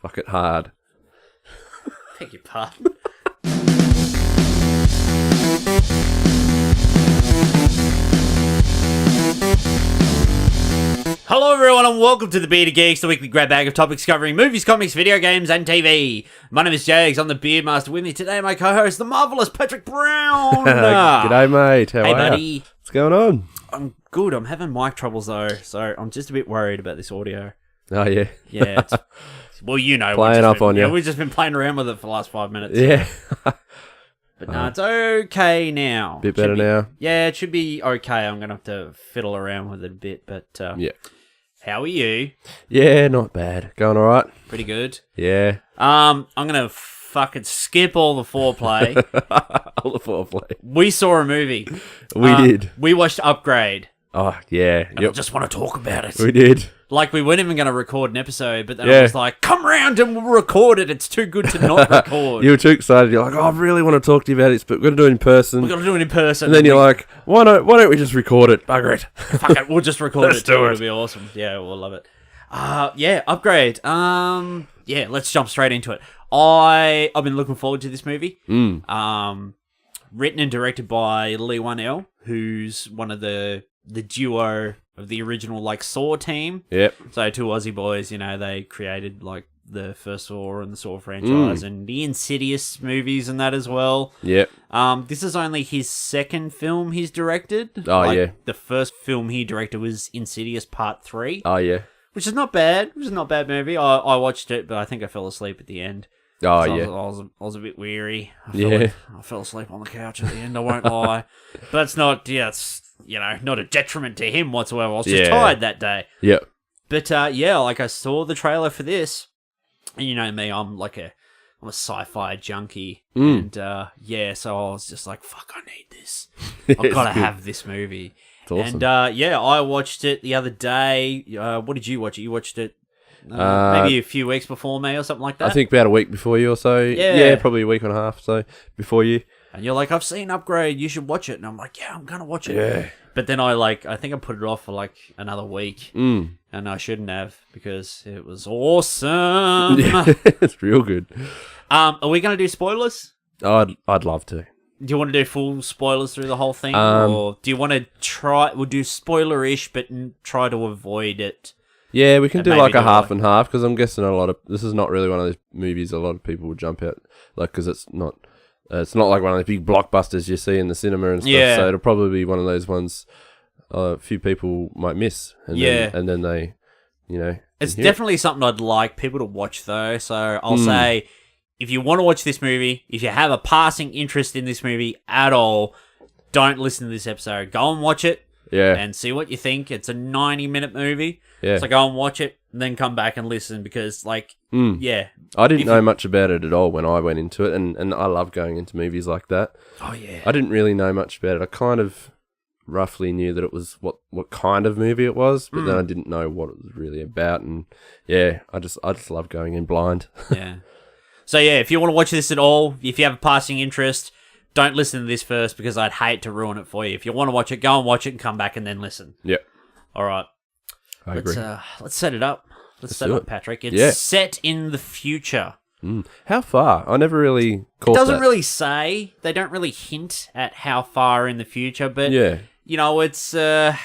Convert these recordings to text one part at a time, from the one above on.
Fuck it hard. Beg your pardon. Hello everyone and welcome to the Bearded Geeks, the weekly grab bag of topics covering movies, comics, video games and TV. My name is Jages, I'm the Beard Master. With me today, my co-host, the marvellous Patrick Brown. G'day mate, how are you? Hey buddy. What's going on? I'm good, I'm having mic troubles though, so I'm just a bit worried about this audio. Oh yeah. Yeah, well you know. Playing up on you. We've just been playing around with it for the last 5 minutes. Yeah. But no, it's okay now. Bit better now? Yeah, it should be okay. I'm going to have to fiddle around with it a bit, but Yeah. How are you? Yeah, not bad. Going alright? Pretty good. Yeah. I'm going to fucking skip all the foreplay. All the foreplay. We saw a movie. We did. We watched Upgrade. Oh, yeah. And I just want to talk about it. We did. Like, we weren't even going to record an episode, but then I was like, come round and we'll record it. It's too good to not record. You were too excited. You're like, oh, I really want to talk to you about this, but we've got to do it in person. We've got to do it in person. And then you're like, why don't we just record it? Bugger it. Fuck it, we'll just record Let's it. do it. It'll be awesome. Yeah, we'll love it. Yeah, Upgrade. Yeah, let's jump straight into it. I've been looking forward to this movie. Written and directed by Lee One-L, who's one of the duo of the original like Saw team. Yep. So two Aussie boys, you know, they created like the first Saw and the Saw franchise and the Insidious movies and that as well. Yep. This is only his second film he's directed. Oh, yeah. The first film he directed was Insidious Part 3. Oh, yeah. Which is not bad. It was not a bad movie. I watched it, but I think I fell asleep at the end. Oh, So yeah. I was a bit weary. Yeah. I fell asleep on the couch at the end, I won't lie. But it's not, it's, you know, not a detriment to him whatsoever. I was just tired that day. Yep. But, yeah, like I saw the trailer for this. And you know me, I'm a sci-fi junkie. And, yeah, so I was just like, fuck, I need this. I've got to have this movie. It's awesome. And, yeah, I watched it the other day. What did you watch it? You watched it maybe a few weeks before me or something like that? I think about a week before you or so. Yeah. Probably a week and a half so before you. And you're like, I've seen Upgrade, you should watch it. And I'm like, yeah, I'm going to watch it. Yeah. But then I think I put it off for like another week. And I shouldn't have because it was awesome. Yeah, it's real good. Are we going to do spoilers? I'd love to. Do you want to do full spoilers through the whole thing? Or do you want to we'll do spoiler-ish, but try to avoid it? Yeah, we can And do maybe like a do half like- and half because I'm guessing this is not really one of those movies a lot of people would jump out like because it's not like one of the big blockbusters you see in the cinema and stuff. Yeah. So it'll probably be one of those ones a few people might miss. And then they, you know, It's can hear it. definitely something I'd like people to watch, though. So I'll say, if you want to watch this movie, if you have a passing interest in this movie at all, don't listen to this episode. Go and watch it and see what you think. It's a 90-minute movie. Yeah. So go and watch it, and then come back and listen because, like, yeah. I didn't know much about it at all when I went into it, and I love going into movies like that. Oh, yeah. I didn't really know much about it. I kind of roughly knew that it was what kind of movie it was, but then I didn't know what it was really about, and yeah, I just love going in blind. Yeah. So, yeah, if you want to watch this at all, if you have a passing interest, don't listen to this first because I'd hate to ruin it for you. If you want to watch it, go and watch it and come back and then listen. Yep. All right. I agree. Let's set it up. Let's set it up, Patrick. It's Yeah. set in the future. How far? I never really caught It doesn't that. really say. They don't really hint at how far in the future, but Yeah. you know, it's a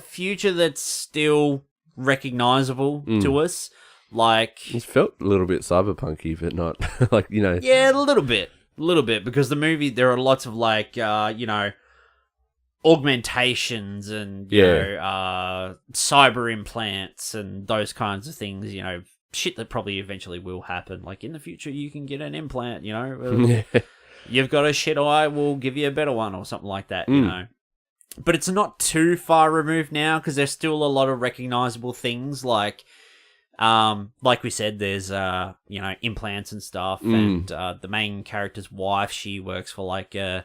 future that's still recognizable to us. Like, It felt a little bit cyberpunky, but not like, you know. yeah, a little bit, because the movie there are lots of like, you know, augmentations and you know, cyber implants and those kinds of things. You know, shit that probably eventually will happen. Like in the future, you can get an implant. You know, you've got a shit eye, we'll give you a better one or something like that. You know, but it's not too far removed now because there's still a lot of recognizable things like we said, there's you know, implants and stuff, and the main character's wife, she works for like a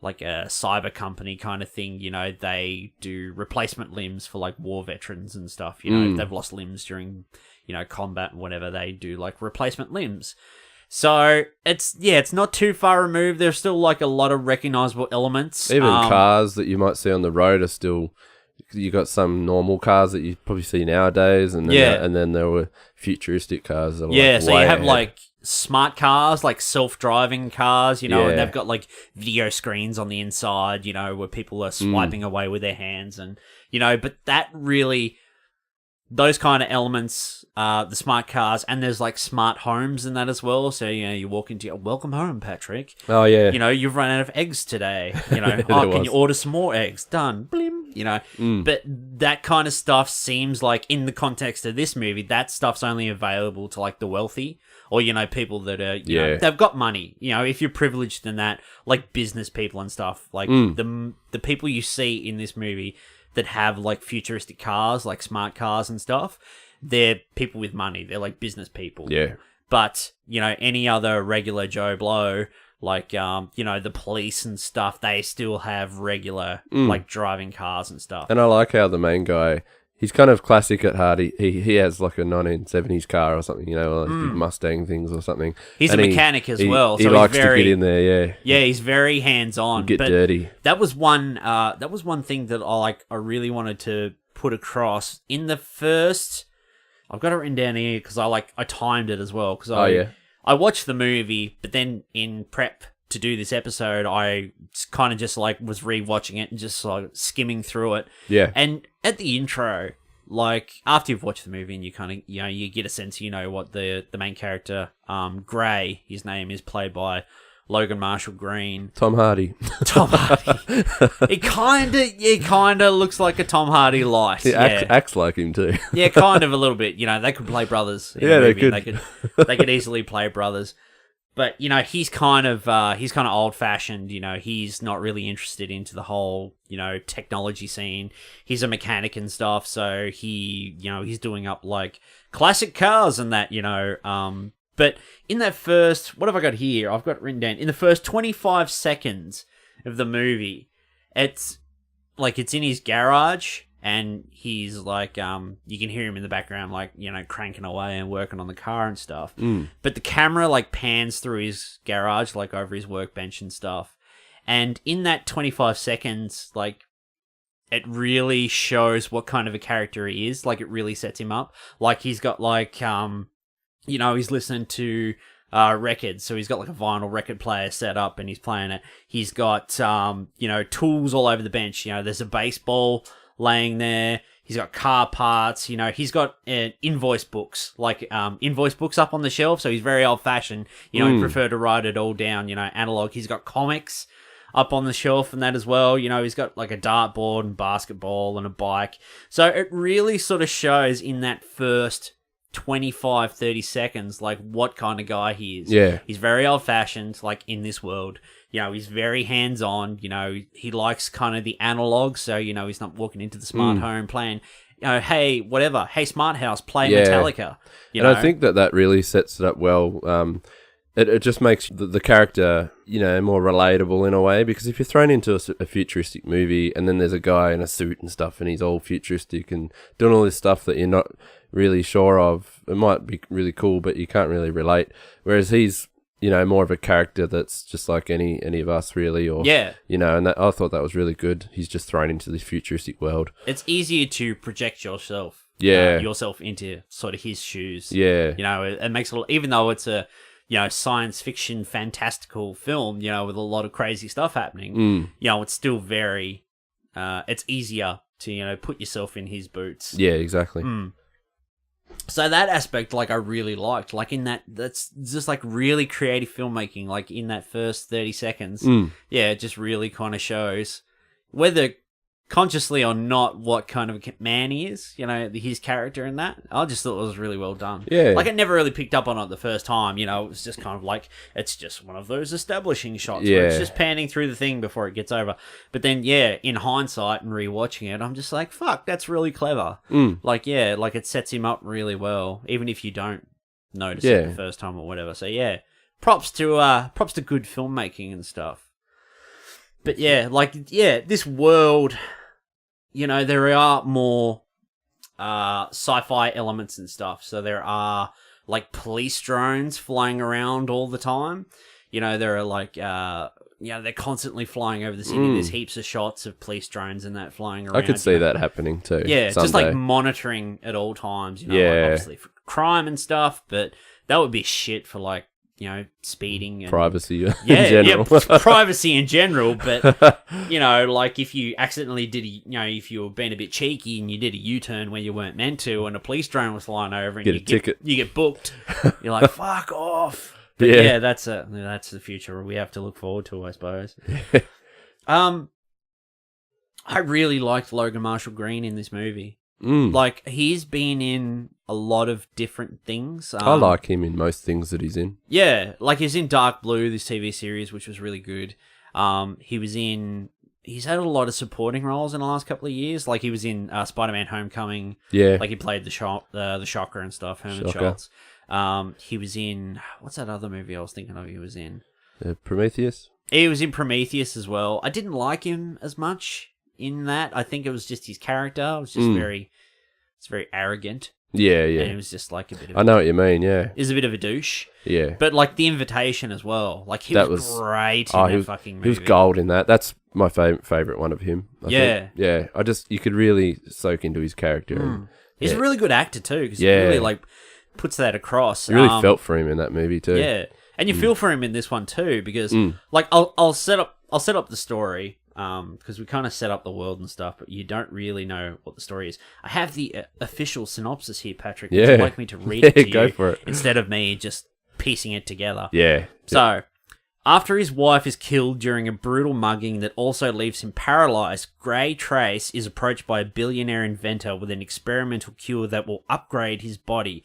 cyber company kind of thing. You know, they do replacement limbs for like war veterans and stuff. You know, if they've lost limbs during, you know, combat and whatever, they do like replacement limbs. So it's not too far removed. There's still like a lot of recognizable elements. Even cars that you might see on the road are still, you got some normal cars that you probably see nowadays, and then there were futuristic cars. That were so you have like smart cars, like self-driving cars, and they've got like video screens on the inside, where people are swiping away with their hands, and but that really, those kind of elements, the smart cars, and there's like smart homes and that as well. So you walk into your welcome home, Patrick. Oh yeah. You've run out of eggs today. Can you order some more eggs? Done. Blim. But that kind of stuff seems like, in the context of this movie, that stuff's only available to like the wealthy, or people that are they've got money. If you're privileged in that, like business people and stuff, like the people you see in this movie that have like futuristic cars, like smart cars and stuff, they're people with money. They're like business people. Yeah. But, any other regular Joe Blow, like, the police and stuff, they still have regular, like, driving cars and stuff. And I like how the main guy, he's kind of classic at heart. He has like a 1970s car or something, like big Mustang things or something. He's a mechanic as well. He so likes he's very, to get in there, yeah. Yeah, he's very hands-on. Get dirty. That was one thing that I really wanted to put across. In the first, I've got it written down here because I timed it as well. Because I watched the movie, but then in prep to do this episode, I kind of just like was rewatching it and just like skimming through it. Yeah. And at the intro, like after you've watched the movie and you kind of, you get a sense, what the main character, Gray, his name is played by Logan Marshall Green. Tom Hardy. Tom Hardy. It kind of looks like a Tom Hardy light. He acts like him too. Yeah, kind of a little bit. They could play brothers. They could. They could easily play brothers. But he's kind of old fashioned. He's not really interested into the whole technology scene. He's a mechanic and stuff, so he's doing up like classic cars and that. But in that first, what have I got here? I've got it written down. In the first 25 seconds of the movie, it's in his garage, and he's like, you can hear him in the background, like, cranking away and working on the car and stuff. But the camera like pans through his garage, like over his workbench and stuff. And in that 25 seconds, like, it really shows what kind of a character he is. Like, it really sets him up. Like, he's got like, he's listening to records, so he's got like a vinyl record player set up and he's playing it. He's got tools all over the bench. There's a baseball laying there. He's got car parts. He's got invoice books, like invoice books up on the shelf. So he's very old fashioned. He prefer to write it all down. Analog. He's got comics up on the shelf and that as well. He's got like a dartboard and basketball and a bike. So it really sort of shows in that first 25-30 seconds like what kind of guy he is. Yeah, he's very old fashioned, like in this world. He's very hands on. He likes kind of the analog, so he's not walking into the smart home playing hey, whatever, hey, smart house, play Metallica. And I think that really sets it up well. It just makes the character, more relatable in a way, because if you're thrown into a futuristic movie and then there's a guy in a suit and stuff and he's all futuristic and doing all this stuff that you're not really sure of, it might be really cool, but you can't really relate. Whereas he's, more of a character that's just like any of us really, or, and I thought that was really good. He's just thrown into this futuristic world. It's easier to project yourself into sort of his shoes. Yeah. It makes it, even though it's a, science fiction, fantastical film, with a lot of crazy stuff happening, it's still very, it's easier to, put yourself in his boots. Yeah, exactly. So that aspect, like, I really liked. Like, that's just, like, really creative filmmaking, like, in that first 30 seconds. Yeah, it just really kind of shows, whether consciously or not, what kind of a man he is, his character in that. I just thought it was really well done. Yeah. Like, I never really picked up on it the first time, it was just kind of like, it's just one of those establishing shots where it's just panning through the thing before it gets over. But then, in hindsight and rewatching it, I'm just like, fuck, that's really clever. Like, like it sets him up really well, even if you don't notice it the first time or whatever. So, props to good filmmaking and stuff. But this world, there are more sci-fi elements and stuff. So there are like police drones flying around all the time. There are like they're constantly flying over the city. There's heaps of shots of police drones and that flying around. I could see that happening too. Yeah, someday. just like monitoring at all times, like obviously for crime and stuff, but that would be shit for like, speeding and privacy in general. Yeah, privacy in general, but like if you accidentally did if you were being a bit cheeky and you did a U-turn where you weren't meant to and a police drone was flying over and you get booked, you're like, fuck off. But yeah, that's the future we have to look forward to, I suppose. I really liked Logan Marshall Green in this movie. Like, he's been in a lot of different things. I like him in most things that he's in. Yeah, like he's in Dark Blue, this TV series, which was really good. He's had a lot of supporting roles in the last couple of years. Like, he was in Spider-Man Homecoming. Yeah. Like, he played the Shocker and stuff, Herman Schultz. He was in... What's that other movie I was thinking of he was in? Prometheus? He was in Prometheus as well. I didn't like him as much in that. I think it was just his character. It was just very arrogant. Yeah. And it was just like a bit of... I know what you mean, yeah. He was a bit of a douche. Yeah. But like The Invitation as well. Like he was great in that fucking movie. He was gold in that. That's my favourite one of him. I think. Yeah. You could really soak into his character. He's a really good actor too, because he really like puts that across. You really felt for him in that movie too. Yeah. And you feel for him in this one too, because like I'll set up the story, because we kind of set up the world and stuff, but you don't really know what the story is. I have the official synopsis here, Patrick. Would you like me to read it to you? Go for it. Instead of me just piecing it together. Yeah. So, after his wife is killed during a brutal mugging that also leaves him paralyzed, Gray Trace is approached by a billionaire inventor with an experimental cure that will upgrade his body.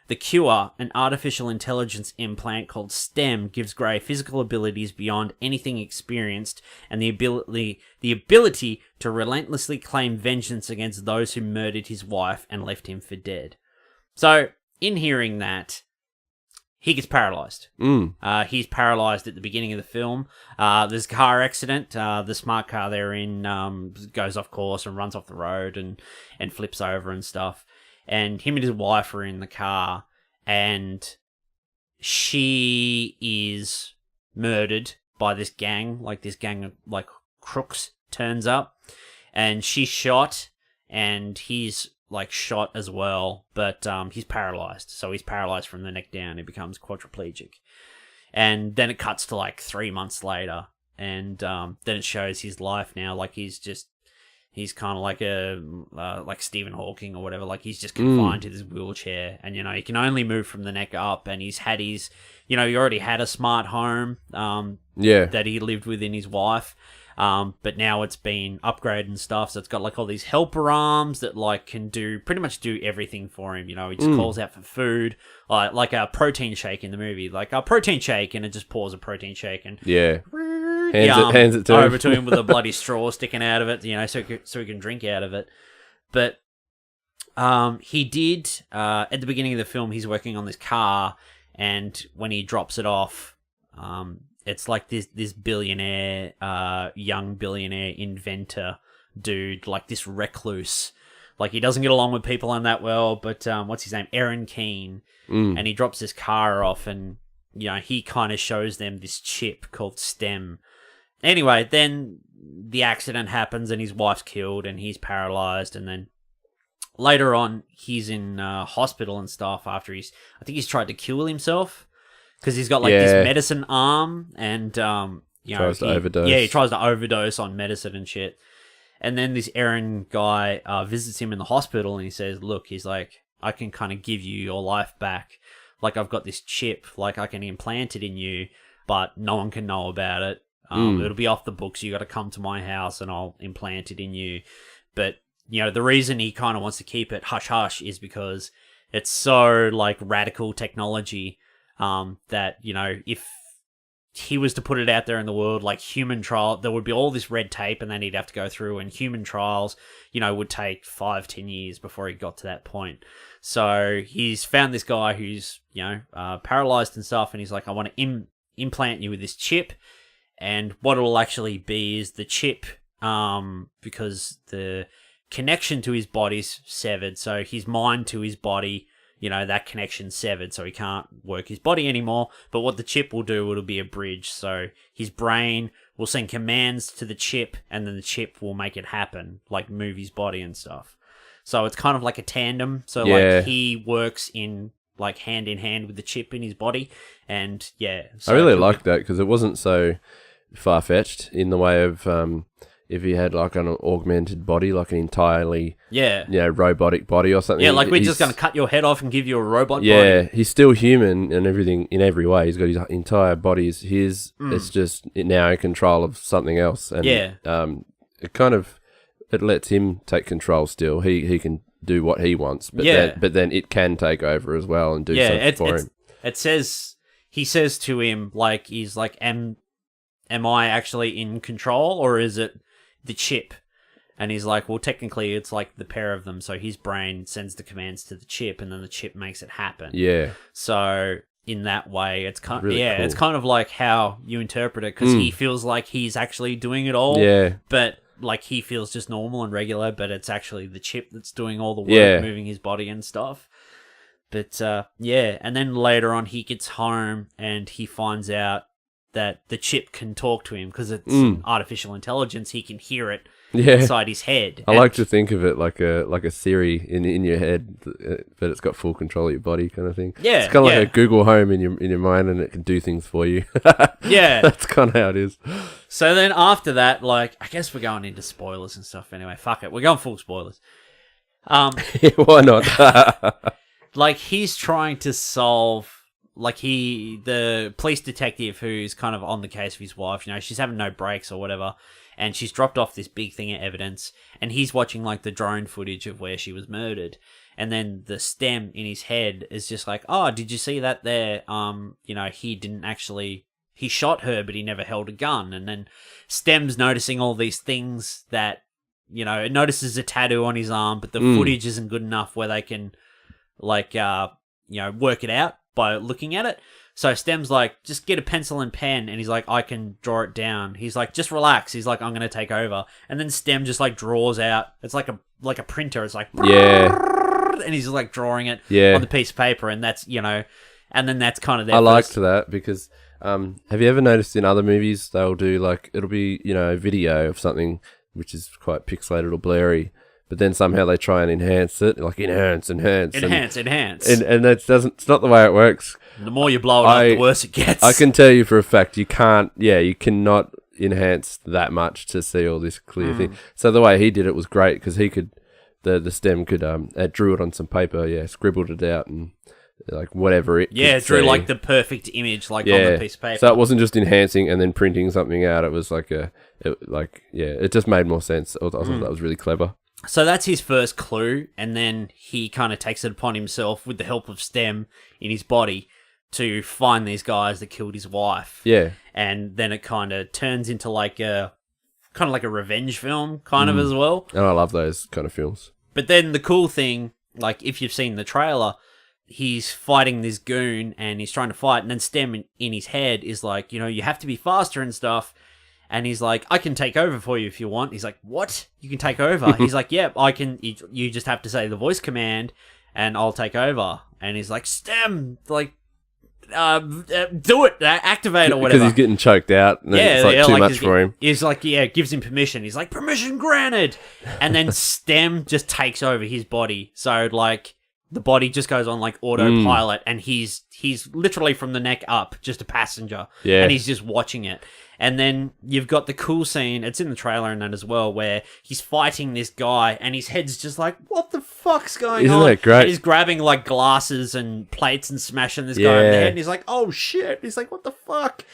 The cure, an artificial intelligence implant called STEM, gives Gray physical abilities beyond anything experienced and the ability to relentlessly claim vengeance against those who murdered his wife and left him for dead. So, in hearing that, he gets paralyzed. He's paralyzed at the beginning of the film. There's a car accident. The smart car they're in goes off course and runs off the road and flips over and stuff. And him and his wife are in the car, and she is murdered by this gang. Like, this gang of, like, crooks turns up, and she's shot, and he's, like, shot as well, but he's paralyzed. So he's paralyzed from the neck down. He becomes quadriplegic. And then it cuts to, like, 3 months later, and then it shows his life now. Like, he's kind of like like Stephen Hawking or whatever. Like, he's just confined to this wheelchair, and he can only move from the neck up. And he's had his, he already had a smart home, that he lived with in his wife, but now it's been upgraded and stuff. So it's got like all these helper arms that like can pretty much do everything for him. He just calls out for food, like a protein shake in the movie, like a protein shake, and it just pours a protein shake and hands it to over him. To him with a bloody straw sticking out of it, so he can drink out of it. But he did at the beginning of the film, he's working on this car, and when he drops it off, it's like this billionaire, young billionaire inventor dude, like this recluse. Like, he doesn't get along with people on that well, but what's his name? Aaron Keane. And he drops his car off, and he kind of shows them this chip called STEM. Anyway, then the accident happens and his wife's killed and he's paralyzed, and then later on he's in hospital and stuff after I think he's tried to kill himself because he's got like this medicine arm, and tries to overdose. Yeah, he tries to overdose on medicine and shit. And then this Aaron guy visits him in the hospital, and he says, look, he's like, I can kind of give you your life back. Like, I've got this chip, like I can implant it in you, but no one can know about it. It'll be off the books. You got to come to my house and I'll implant it in you. But, the reason he kind of wants to keep it hush-hush is because it's so, like, radical technology that, if he was to put it out there in the world, like human trial, there would be all this red tape and then he'd have to go through, and human trials, would take 5-10 years before he got to that point. So he's found this guy who's, paralyzed and stuff, and he's like, I want to implant you with this chip. And what it will actually be is the chip, because the connection to his body's severed, so his mind to his body, that connection's severed, so he can't work his body anymore. But what the chip will do, it'll be a bridge. So his brain will send commands to the chip, and then the chip will make it happen, like move his body and stuff. So it's kind of like a tandem. So like he works in like hand in hand with the chip in his body, and so I really liked that because it wasn't so far fetched in the way of if he had like an augmented body, like an entirely robotic body or something. Yeah, like we're just going to cut your head off and give you a robot body. Yeah, he's still human and everything in every way. He's got his entire body is his. It's just now in control of something else. And, it kind of it lets him take control still. He can do what he wants, but then it can take over as well and do something for him. He says to him, like, he's like, am I actually in control, or is it the chip? And he's like, well, technically it's like the pair of them, so his brain sends the commands to the chip and then the chip makes it happen. Yeah. So in that way, it's kind really cool. It's kind of like how you interpret it, because he feels like he's actually doing it all. Yeah. But like he feels just normal and regular, but it's actually the chip that's doing all the work, moving his body and stuff. But and then later on he gets home and he finds out that the chip can talk to him because it's artificial intelligence. He can hear it inside his head. I like to think of it like a Siri in your head, but it's got full control of your body, kind of thing. Yeah, it's kind of like a Google Home in your mind, and it can do things for you. Yeah, that's kind of how it is. So then after that, like, I guess we're going into spoilers and stuff. Anyway, fuck it, we're going full spoilers. Why not? Like, he's trying to solve. Like, the police detective who's kind of on the case of his wife, she's having no breaks or whatever, and she's dropped off this big thing of evidence, and he's watching, like, the drone footage of where she was murdered, and then the stem in his head is just like, oh, did you see that there? He shot her, but he never held a gun, and then Stem's noticing all these things that, it notices a tattoo on his arm, but the footage isn't good enough where they can, like, work it out by looking at it. So Stem's like, just get a pencil and pen, and he's like, I can draw it down. He's like, just relax. He's like, I'm gonna take over. And then Stem just like draws out. It's like a printer. It's like, and he's just like drawing it on the piece of paper, and that's and then that's kind of their I liked that because have you ever noticed in other movies they'll do like, it'll be a video of something which is quite pixelated or blurry, but then somehow they try and enhance it, like enhance. And that doesn't. It's not the way it works. The more you blow it up, the worse it gets. I can tell you for a fact, you cannot enhance that much to see all this clear thing. So the way he did it was great because he could, the stem could drew it on some paper, scribbled it out and like whatever it. Yeah, drew like the perfect image, like on the piece of paper. So it wasn't just enhancing and then printing something out. It was like it just made more sense. I thought that was really clever. So that's his first clue, and then he kind of takes it upon himself with the help of Stem in his body to find these guys that killed his wife. Yeah. And then it kind of turns into like a revenge film kind of as well. And I love those kind of films. But then the cool thing, like if you've seen the trailer, he's fighting this goon and he's trying to fight, and then Stem in his head is like, you have to be faster and stuff. And he's like, I can take over for you if you want. He's like, what? You can take over? He's like, yep, I can. You just have to say the voice command and I'll take over. And he's like, Stem, like, do it, activate or whatever. Because he's getting choked out. And it's like too much for him. He's like, gives him permission. He's like, permission granted. And then Stem just takes over his body. So, like, the body just goes on, like, autopilot. And he's literally from the neck up, just a passenger. Yeah. And he's just watching it. And then you've got the cool scene, it's in the trailer and that as well, where he's fighting this guy and his head's just like, what the fuck's going on? Isn't that great? And he's grabbing like glasses and plates and smashing this guy in the head, and he's like, oh shit. He's like, what the fuck?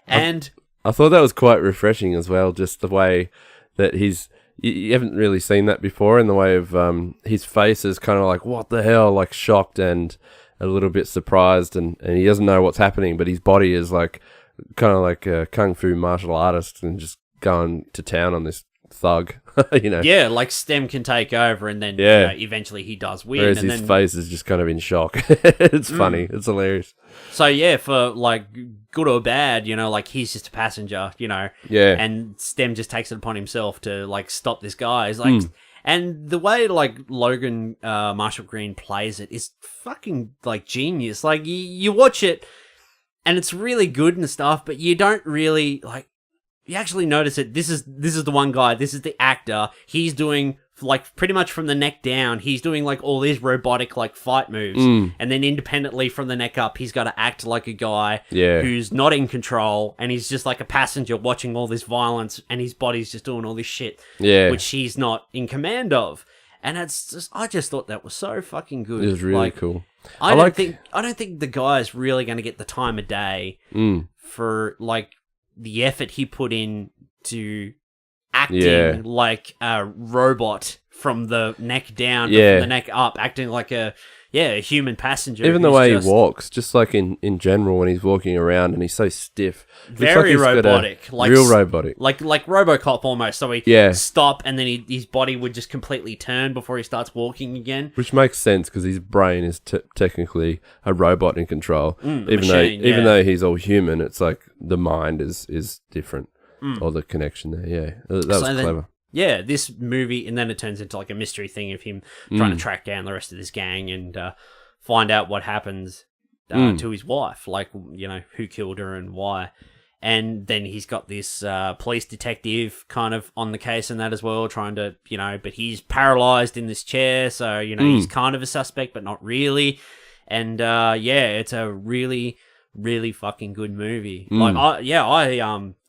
And I thought that was quite refreshing as well, just the way that you haven't really seen that before, in the way of his face is kind of like, what the hell, like shocked and a little bit surprised, and he doesn't know what's happening, but his body is like, kind of like a kung fu martial artist and just going to town on this thug, Yeah, like Stem can take over and then eventually he does win. Whereas and his face is just kind of in shock. It's funny. It's hilarious. So for like good or bad, like he's just a passenger, Yeah. And Stem just takes it upon himself to like stop this guy. He's like, And the way, like, Logan Marshall Green plays it is fucking, like, genius. Like, you watch it, and it's really good and stuff, but you don't really, like, you actually notice it. This is the one guy, this is the actor. He's doing, like, pretty much from the neck down, he's doing, like, all these robotic, like, fight moves. And then independently from the neck up, he's got to act like a guy who's not in control, and he's just like a passenger watching all this violence, and his body's just doing all this shit, which he's not in command of. And it's just, I just thought that was so fucking good. It was really cool. I don't think the guy's really going to get the time of day for, like, the effort he put in to acting like a robot from the neck down, from the neck up, acting like a human passenger. Even the way he walks, just like in general when he's walking around and he's so stiff. Very robotic. Like real robotic. Like RoboCop almost. So he stop and then his body would just completely turn before he starts walking again. Which makes sense because his brain is technically a robot in control. Even though he's all human, it's like the mind is different. Or the connection there, That was clever. This movie, and then it turns into like a mystery thing of him trying to track down the rest of this gang and find out what happens to his wife, like, you know, who killed her and why. And then he's got this police detective kind of on the case and that as well, trying to, you know, but he's paralyzed in this chair, so, you know, he's kind of a suspect, but not really. And it's a really fucking good movie. Like,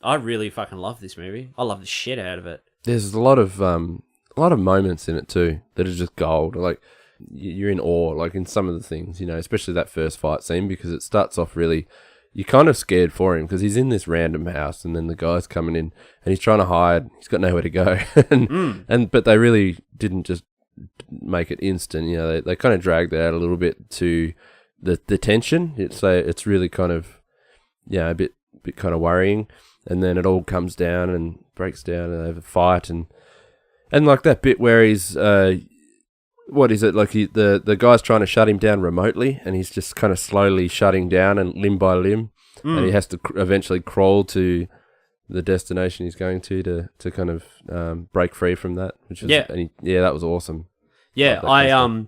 I really fucking love this movie. I love the shit out of it. There's a lot of moments in it too that are just gold. Like, you're in awe, like in some of the things, you know, especially that first fight scene, because it starts off really, you're kind of scared for him because he's in this random house and then the guy's coming in and he's trying to hide. He's got nowhere to go, but they really didn't just make it instant. You know, they kind of dragged it out a little bit to the tension. It's really kind of a bit kind of worrying, and then it all comes down and breaks down and they have a fight and like that bit where he's what is it, like the guy's trying to shut him down remotely and he's just kind of slowly shutting down and limb by limb and he has to eventually crawl to the destination he's going to kind of break free from that, which was that was awesome. I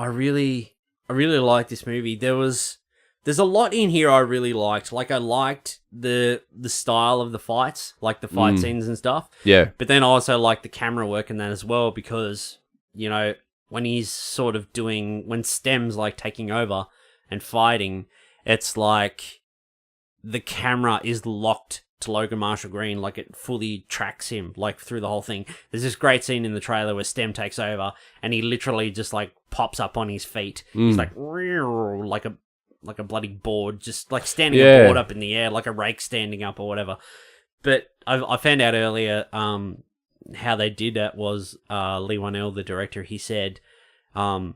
really like this movie. There's a lot in here I really liked. Like, I liked the style of the fights, like the fight scenes and stuff. Yeah. But then I also liked the camera work in that as well, because, you know, when he's sort of when Stem's like taking over and fighting, it's like the camera is locked to Logan Marshall Green, like it fully tracks him, like, through the whole thing. There's this great scene in the trailer where Stem takes over and he literally just like pops up on his feet. He's like a bloody board, just like standing a board up in the air, like a rake standing up or whatever. But I found out earlier how they did that was Lee Whannell, the director, he said the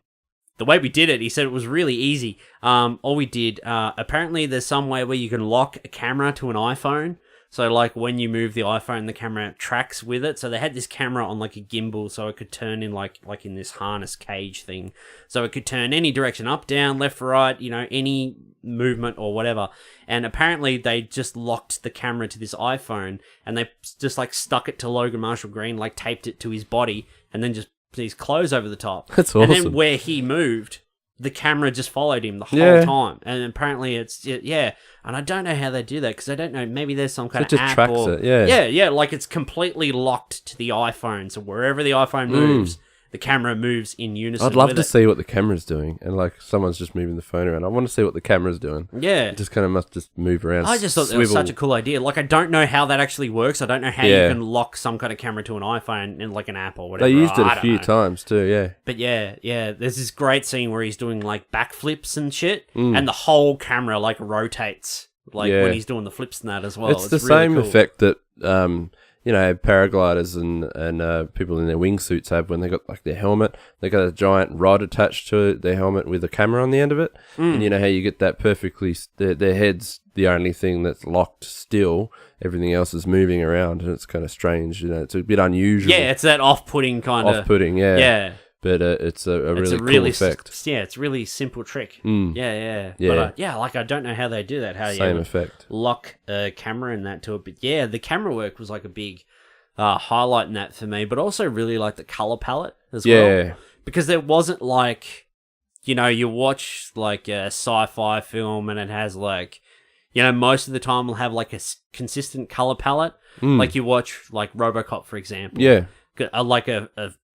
way we did it, he said it was really easy. All we did, apparently there's some way where you can lock a camera to an iPhone. So, like, when you move the iPhone, the camera tracks with it. So they had this camera on, like, a gimbal, so it could turn in, like in this harness cage thing. So it could turn any direction, up, down, left, right, you know, any movement or whatever. And apparently they just locked the camera to this iPhone, and they just, like, stuck it to Logan Marshall Green, like, taped it to his body, and then just his clothes over the top. That's awesome. And then where he moved, the camera just followed him the whole time. And apparently it's, and I don't know how they do that, because I don't know, maybe there's some kind of app tracks or... it, like it's completely locked to the iPhone, so wherever the iPhone moves, the camera moves in unison. I'd love to see what the camera's doing, and like someone's just moving the phone around. I want to see what the camera's doing. Yeah. It just kind of must just move around. I just thought that was such a cool idea. Like, I don't know how that actually works. I don't know how you can lock some kind of camera to an iPhone in like an app or whatever. They used it a few times too, But there's this great scene where he's doing like backflips and shit, and the whole camera like rotates, like when he's doing the flips and that as well. It's the really same effect that you know, paragliders and people in their wingsuits have when they got like their helmet. They got a giant rod attached to their helmet with a camera on the end of it. And you know how you get that perfectly, their head's the only thing that's locked still. Everything else is moving around, and it's kind of strange. You know, it's a bit unusual. Yeah, it's that off-putting kind of... Off-putting, yeah. But it's a really cool effect. It's a really simple trick. But like, I don't know how they do that. How Same you effect. Lock a camera in that to it. But yeah, the camera work was like a big highlighting that for me, but also really like the color palette as well. Yeah. Because there wasn't like, you know, you watch like a sci-fi film and it has like, you know, most of the time will have like a consistent color palette. Like you watch like RoboCop, for example. Yeah. Like a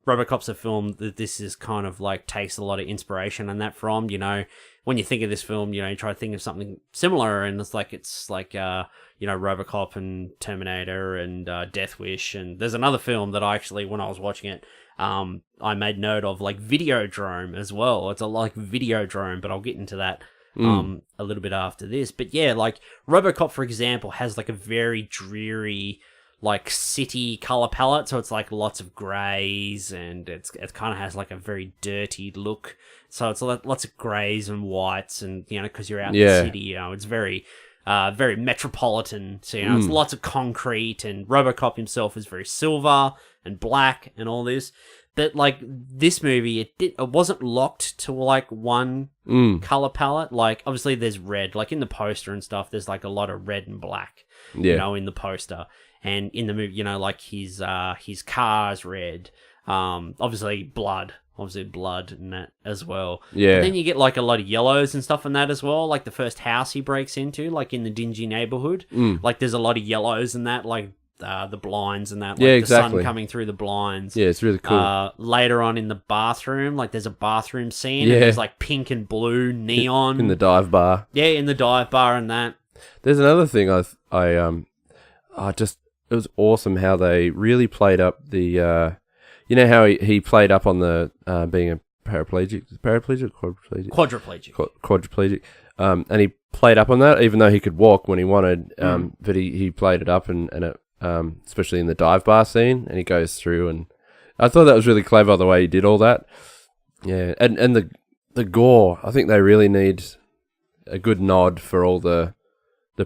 RoboCop's a film that this is kind of like takes a lot of inspiration and that from, you know, when you think of this film, you know, you try to think of something similar and it's like, you know, RoboCop and Terminator and Death Wish. And there's another film that I actually, when I was watching it, I made note of, like Videodrome as well. It's a like Videodrome, but I'll get into that a little bit after this. But yeah, like RoboCop, for example, has like a very dreary, like city color palette, so it's like lots of grays and it kind of has like a very dirty look. So it's lots of grays and whites, and you know, because you're out in the city, you know, it's very metropolitan. So you know, it's lots of concrete, and RoboCop himself is very silver and black and all this. But like this movie, it wasn't locked to like one color palette. Like obviously there's red, like in the poster and stuff. There's like a lot of red and black, you know, in the poster. And in the movie, you know, like his car's red. Obviously blood in that as well. Yeah. And then you get like a lot of yellows and stuff in that as well. Like the first house he breaks into, like in the dingy neighborhood. Like there's a lot of yellows in that, like the blinds and that. Like the sun coming through the blinds. Yeah, it's really cool. Later on in the bathroom, like there's a bathroom scene and there's like pink and blue neon. In the dive bar. Yeah, in the dive bar and that. There's another thing it was awesome how they really played up the, you know how he played up on the being a quadriplegic. And he played up on that, even though he could walk when he wanted. But he played it up, and it, especially in the dive bar scene, and he goes through, and I thought that was really clever the way he did all that. Yeah, and the gore, I think they really need a good nod for all the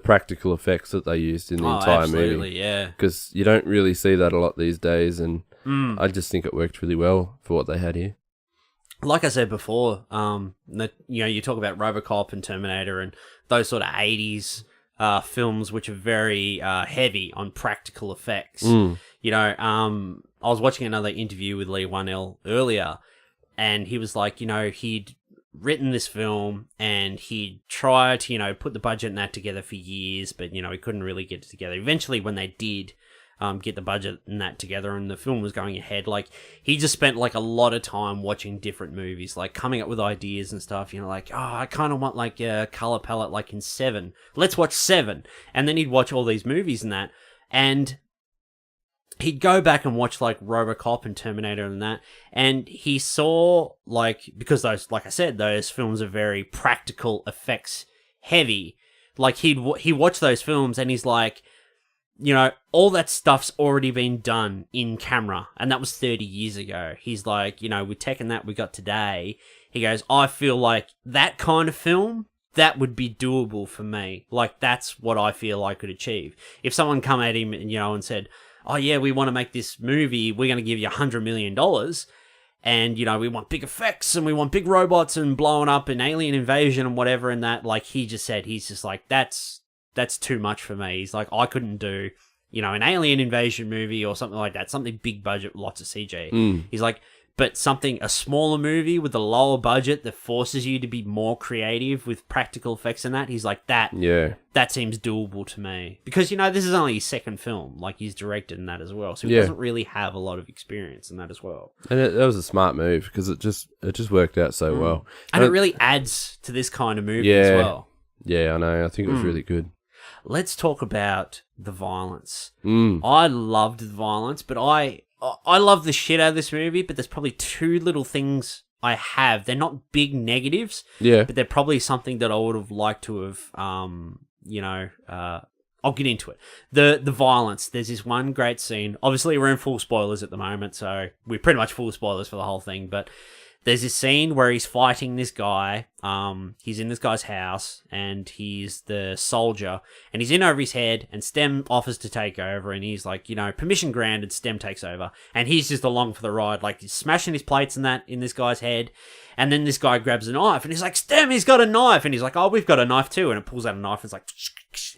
practical effects that they used in the entire movie. Yeah. Because you don't really see that a lot these days, and I just think it worked really well for what they had here. Like I said before, that, you know, you talk about RoboCop and Terminator and those sort of 80s films which are very heavy on practical effects. You know, I was watching another interview with Lee Whannell earlier, and he was like, you know, he'd written this film and he tried to, you know, put the budget and that together for years, but, you know, he couldn't really get it together. Eventually, when they did get the budget and that together and the film was going ahead, like, he just spent, like, a lot of time watching different movies, like, coming up with ideas and stuff, you know, like, oh, I kind of want, like, a color palette like in Seven. Let's watch Seven. And then he'd watch all these movies and that, and he'd go back and watch like RoboCop and Terminator and that, and he saw, like, because those, like I said, those films are very practical effects heavy. Like he watched those films and he's like, you know, all that stuff's already been done in camera, and that was 30 years ago. He's like, you know, with tech and that we got today, he goes, I feel like that kind of film, that would be doable for me. Like, that's what I feel I could achieve. If someone come at him, you know, and said, oh yeah, we want to make this movie, we're going to give you $100 million, and, you know, we want big effects, and we want big robots, and blowing up, and alien invasion, and whatever, and that, like, he just said, he's just like, that's too much for me. He's like, I couldn't do, you know, an alien invasion movie, or something like that, something big budget, lots of CG. He's like, but a smaller movie with a lower budget that forces you to be more creative with practical effects and that, he's like, that seems doable to me. Because, you know, this is only his second film, like, he's directed in that as well, so he doesn't really have a lot of experience in that as well. And that was a smart move, because it just worked out so well. And it really adds to this kind of movie as well. Yeah, I know. I think it was really good. Let's talk about the violence. I loved the violence, but I love the shit out of this movie, but there's probably two little things I have. They're not big negatives, but they're probably something that I would have liked to have, you know, I'll get into it. The violence. There's this one great scene. Obviously, we're in full spoilers at the moment, so we're pretty much full spoilers for the whole thing, but there's this scene where he's fighting this guy. He's in this guy's house, and he's the soldier, and he's in over his head, and Stem offers to take over, and he's like, you know, permission granted, Stem takes over, and he's just along for the ride, like, he's smashing his plates and that in this guy's head, and then this guy grabs a knife, and he's like, Stem, he's got a knife, and he's like, oh, we've got a knife too, and it pulls out a knife, and it's like,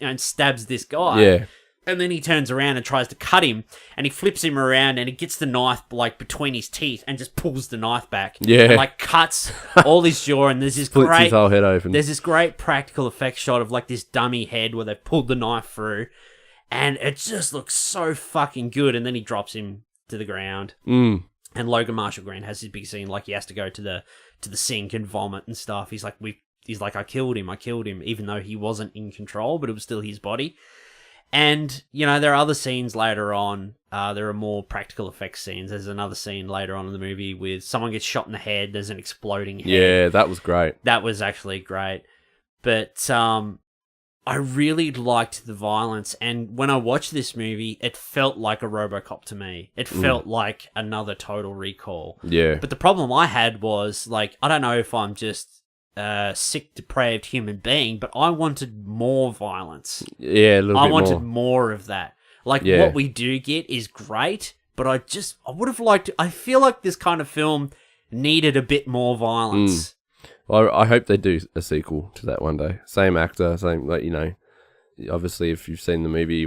and stabs this guy. And then he turns around and tries to cut him, and he flips him around, and he gets the knife like between his teeth, and just pulls the knife back. Yeah, and like cuts all his jaw, and there's this splits great his whole head open. There's this great practical effect shot of like this dummy head where they pulled the knife through, and it just looks so fucking good. And then he drops him to the ground, and Logan Marshall Green has his big scene, like he has to go to the sink and vomit and stuff. He's like, I killed him, even though he wasn't in control, but it was still his body. And, you know, there are other scenes later on. There are more practical effects scenes. There's another scene later on in the movie with someone gets shot in the head. There's an exploding head. Yeah, that was great. That was actually great. But I really liked the violence. And when I watched this movie, it felt like a RoboCop to me. It felt like another Total Recall. Yeah. But the problem I had was, like, I don't know if I'm just sick, depraved human being, but I wanted more violence. Yeah, a little bit more. I wanted more of that. Like, what we do get is great, but I would have liked to, I feel like this kind of film needed a bit more violence. Well, I hope they do a sequel to that one day. Same actor, same, like, you know, obviously if you've seen the movie,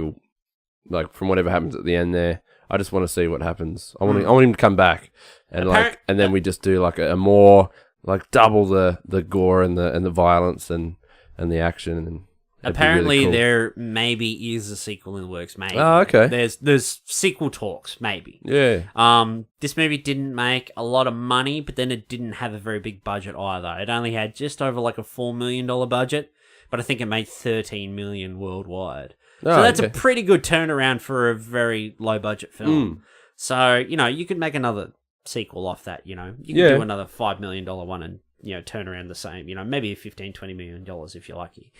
like, from whatever happens at the end there, I just want to see what happens. I want him to come back, and and then we just do like a more, like, double the gore and the violence and the action. And apparently really cool. There maybe is a sequel in the works. Maybe. Oh, okay. There's sequel talks. Maybe. Yeah. This movie didn't make a lot of money, but then it didn't have a very big budget either. It only had just over like a $4 million budget, but I think it made $13 million worldwide. Oh, so that's okay. a pretty good turnaround for a very low budget film. So, you know, you could make another sequel off that, you know. You can do another $5 million one and, you know, turn around the same, you know, maybe $15-20 million if you're lucky.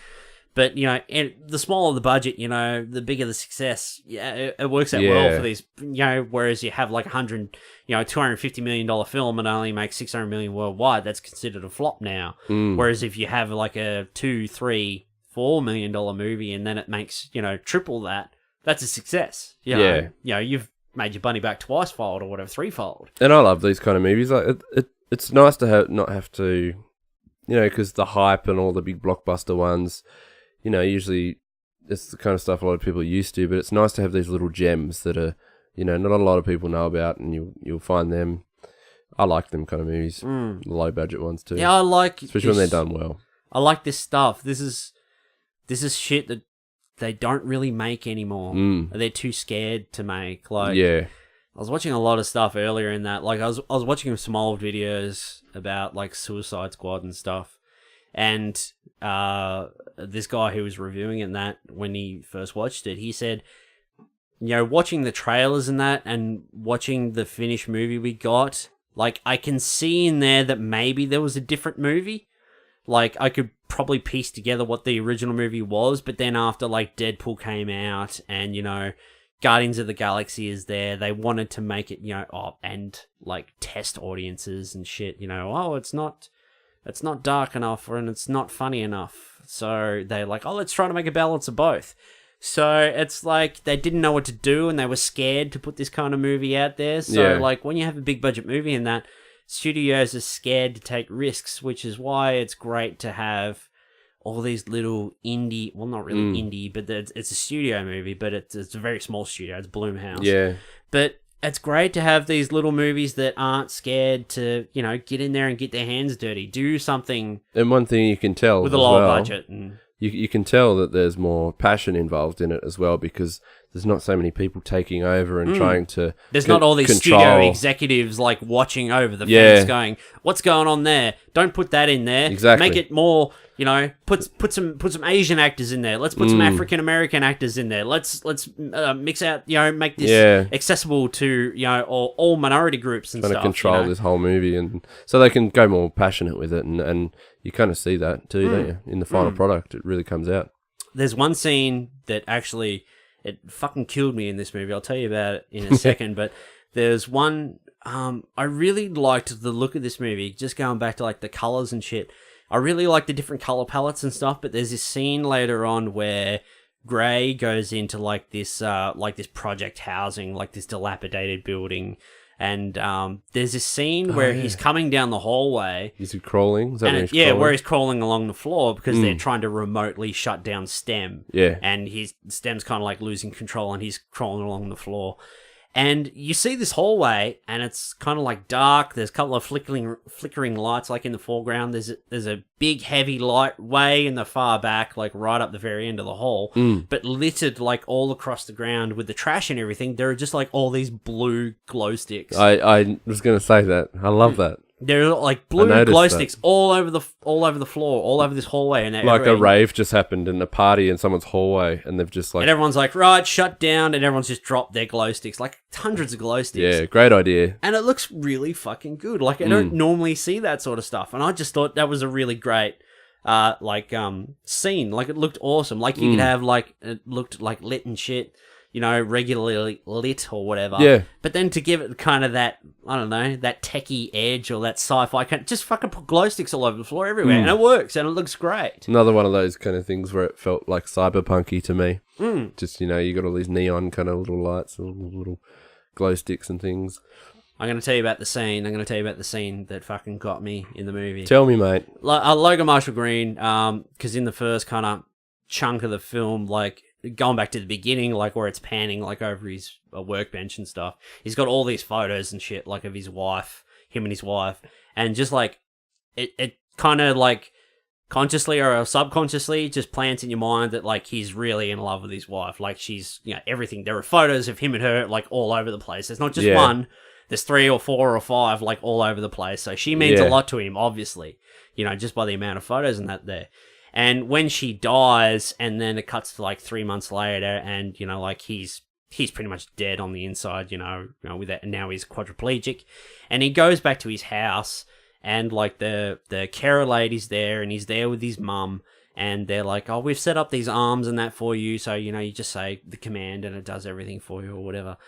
But, you know, the smaller the budget, you know, the bigger the success. Yeah, it works out well for these, you know, whereas you have like $250 million film and only makes $600 million worldwide, that's considered a flop now. Whereas if you have like a $2, $3, $4 million movie and then it makes, you know, triple that, that's a success. You know, you've made your money back twice-fold or whatever, threefold. And I love these kind of movies. Like it's nice to not have to, you know, because the hype and all the big blockbuster ones, you know, usually it's the kind of stuff a lot of people are used to. But it's nice to have these little gems that are, you know, not a lot of people know about, and you'll find them. I like them kind of movies, the low budget ones too. Yeah, I like, especially when they're done well. I like this stuff. This is shit that they don't really make anymore. They're too scared to make. Like, I was watching a lot of stuff earlier in that. Like, I was watching some old videos about like Suicide Squad and stuff, and this guy who was reviewing it and that when he first watched it, he said, you know, watching the trailers and that, and watching the finished movie we got, like, I can see in there that maybe there was a different movie. Like, I could probably piece together what the original movie was, but then after, like, Deadpool came out and, you know, Guardians of the Galaxy is there, they wanted to make it, you know, and, like, test audiences and shit, you know, it's not dark enough and it's not funny enough. So they're like, let's try to make a balance of both. So it's like they didn't know what to do and they were scared to put this kind of movie out there. So, like, when you have a big budget movie in that, studios are scared to take risks, which is why it's great to have all these little indie, well, not really indie, but it's a studio movie, but it's a very small studio. It's Blumhouse. Yeah. But it's great to have these little movies that aren't scared to, you know, get in there and get their hands dirty, do something. And one thing you can tell with a lower budget. And you can tell that there's more passion involved in it as well, because there's not so many people taking over and trying to There's not all these studio executives like watching over the fence going, what's going on there? Don't put that in there. Exactly. Make it more, you know, put some Asian actors in there. Let's put some African American actors in there. Let's mix out, you know, make this accessible to, you know, all minority groups and stuff. Trying to control this whole movie, and so they can go more passionate with it, and you kind of see that too, don't you? In the final product, it really comes out. There's one scene that actually, it fucking killed me in this movie. I'll tell you about it in a second, but there's one, I really liked the look of this movie, just going back to like the colors and shit. I really like the different color palettes and stuff, but there's this scene later on where Gray goes into like this project housing, like this dilapidated building, And there's this scene where he's coming down the hallway. Is he crawling? Is that when he's crawling? where he's crawling along the floor because they're trying to remotely shut down STEM. Yeah. And STEM's kind of like losing control and he's crawling along the floor. And you see this hallway, and it's kind of like dark. There's a couple of flickering lights, like in the foreground. There's a big, heavy light way in the far back, like right up the very end of the hall, but littered like all across the ground with the trash and everything. There are just like all these blue glow sticks. I was going to say that. I love that. There are like blue glow sticks all over the floor, all over this hallway, and like a rave just happened in a party in someone's hallway, and they've just like, and everyone's like, right, shut down, and everyone's just dropped their glow sticks, like hundreds of glow sticks. Yeah, great idea, and it looks really fucking good. Like I don't normally see that sort of stuff, and I just thought that was a really great, scene. Like it looked awesome. Like you could have like it looked like lit and shit. You know, regularly lit or whatever. Yeah. But then to give it kind of that, I don't know, that techie edge or that sci-fi, just fucking put glow sticks all over the floor everywhere. And it works and it looks great. Another one of those kind of things where it felt like cyberpunky to me. Just, you know, you got all these neon kind of little lights, little glow sticks and things. I'm going to tell you about the scene. That fucking got me in the movie. Tell me, mate. Logan Marshall Green, because in the first kind of chunk of the film, like, going back to the beginning, like where it's panning like over his workbench and stuff, he's got all these photos and shit like of his wife, him and his wife, and just like it kind of like consciously or subconsciously just plants in your mind that like he's really in love with his wife. Like she's, you know, everything. There are photos of him and her like all over the place. There's not just one. There's 3 or 4 or 5 like all over the place. So she means a lot to him, obviously, you know, just by the amount of photos and that there. And when she dies, and then it cuts to like 3 months later, and you know, like he's pretty much dead on the inside, you know, with that, and now he's quadriplegic, and he goes back to his house, and like the carer lady's there, and he's there with his mum, and they're like, oh, we've set up these arms and that for you, so you know, you just say the command and it does everything for you or whatever.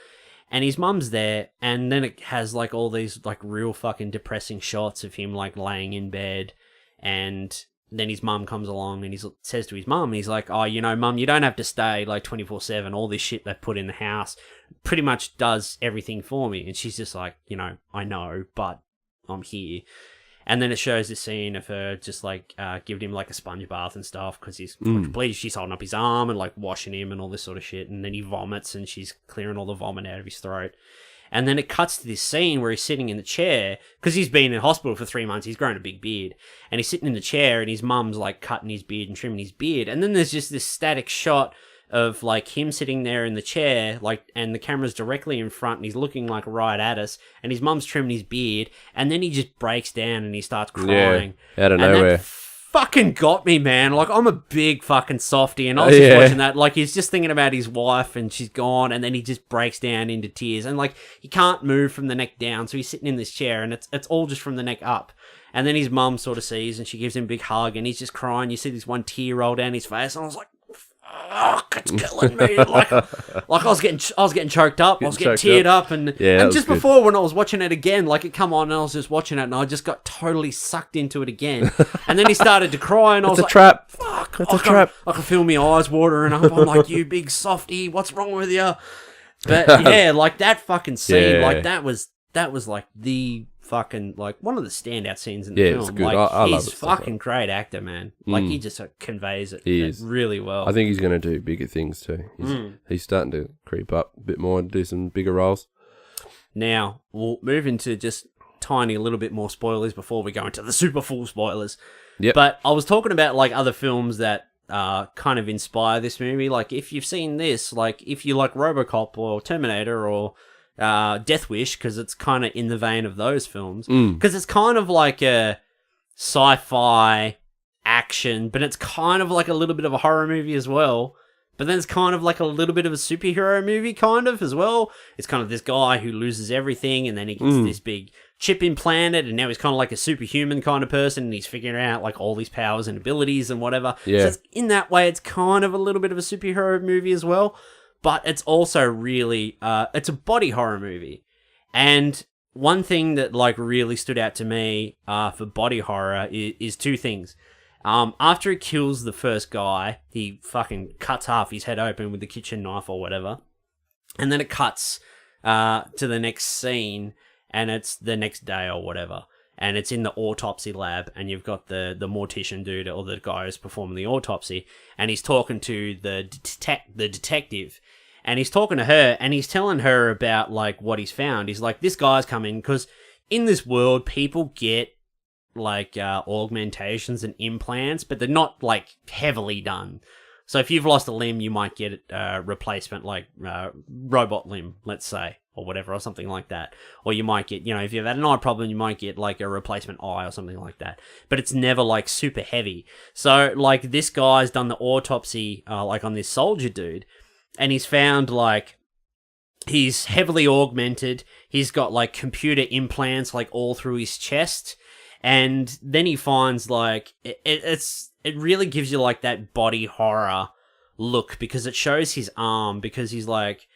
And his mum's there, and then it has like all these like real fucking depressing shots of him like laying in bed, and then his mum comes along and he says to his mum, and he's like, oh, you know, mum, you don't have to stay like 24/7. All this shit they've put in the house pretty much does everything for me. And she's just like, you know, I know, but I'm here. And then it shows this scene of her just like giving him like a sponge bath and stuff because he's quadriplegic. She's holding up his arm and like washing him and all this sort of shit. And then he vomits and she's clearing all the vomit out of his throat. And then it cuts to this scene where he's sitting in the chair, because he's been in hospital for 3 months, he's grown a big beard, and he's sitting in the chair, and his mum's like cutting his beard and trimming his beard, and then there's just this static shot of like him sitting there in the chair, like, and the camera's directly in front, and he's looking like right at us, and his mum's trimming his beard, and then he just breaks down and he starts crying. Yeah, out of nowhere. Fucking got me, man. Like, I'm a big fucking softie, and I was just watching that. Like, he's just thinking about his wife, and she's gone, and then he just breaks down into tears, and like, he can't move from the neck down, so he's sitting in this chair, and it's all just from the neck up. And then his mum sort of sees, and she gives him a big hug, and he's just crying. You see this one tear roll down his face, and I was like, fuck, it's killing me. Like I was getting choked up. I was getting teared up, and just before when I was watching it again, like it come on, and I was just watching it, and I just got totally sucked into it again. And then he started to cry, and I was like, trap. Fuck, it's a trap. I can feel my eyes watering up. I'm like, you big softy, what's wrong with you? But yeah, like that fucking scene, like that was like the fucking like one of the standout scenes in the film. It's good. Like I he's love it. fucking great actor, man. Like he just conveys it really well. I think he's going to do bigger things too. He's starting to creep up a bit more and do some bigger roles. Now we'll move into just tiny little bit more spoilers before we go into the super full spoilers. Yep. But I was talking about like other films that kind of inspire this movie. Like if you've seen this, like if you like RoboCop or Terminator or Death Wish, because it's kind of in the vein of those films, because it's kind of like a sci-fi action, but it's kind of like a little bit of a horror movie as well. But then it's kind of like a little bit of a superhero movie kind of as well. It's kind of this guy who loses everything, and then he gets this big chip implanted, and now he's kind of like a superhuman kind of person, and he's figuring out like all these powers and abilities and whatever. Yeah. So in that way, it's kind of a little bit of a superhero movie as well. But it's also really, it's a body horror movie. And one thing that like really stood out to me for body horror is two things. After he kills the first guy, he fucking cuts half his head open with the kitchen knife or whatever. And then it cuts to the next scene, and it's the next day or whatever. And it's in the autopsy lab, and you've got the mortician dude, or the guy who's performing the autopsy, and he's talking to the detective, and he's talking to her, and he's telling her about, like, what he's found. He's like, this guy's come in, because in this world, people get, like, augmentations and implants, but they're not, like, heavily done. So if you've lost a limb, you might get a replacement, like, robot limb, let's say, or whatever, or something like that. Or you might get, if you've had an eye problem, you might get, like, a replacement eye or something like that. But it's never, like, super heavy. So, like, this guy's done the autopsy, like, on this soldier dude, and he's found, like, he's heavily augmented. He's got, like, computer implants, like, all through his chest. And then he finds, like, it really gives you, like, that body horror look, because it shows his arm, because he's, like...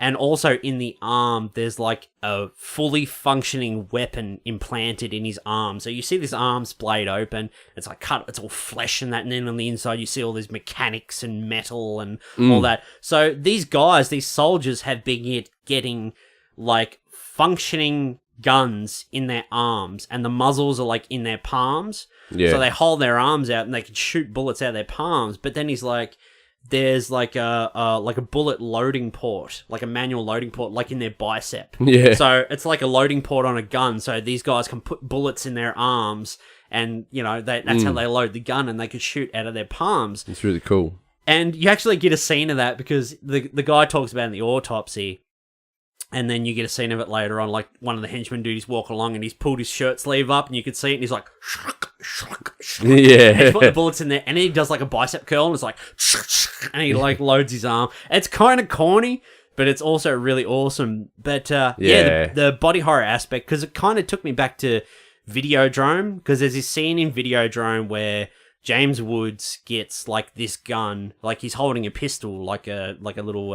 And also in the arm, there's, like, a fully functioning weapon implanted in his arm. So you see this arm splayed open. It's, like, cut. It's all flesh and that. And then on the inside, you see all these mechanics and metal and all that. So these guys, these soldiers, have been getting, like, functioning guns in their arms. And the muzzles are, like, in their palms. Yeah. So they hold their arms out and they can shoot bullets out of their palms. But then he's like... There's like a bullet loading port, like a manual loading port, like in their bicep. Yeah. So it's like a loading port on a gun. So these guys can put bullets in their arms, and that's how they load the gun, and they can shoot out of their palms. It's really cool. And you actually get a scene of that, because the guy talks about it in the autopsy. And then you get a scene of it later on, like one of the henchmen dudes walking along and he's pulled his shirt sleeve up and you can see it and he's like, yeah. And he's put the bullets in there and he does like a bicep curl and it's like, and he like loads his arm. It's kind of corny, but it's also really awesome. But the body horror aspect, because it kind of took me back to Videodrome, because there's this scene in Videodrome where James Woods gets like this gun, like he's holding a pistol, like a little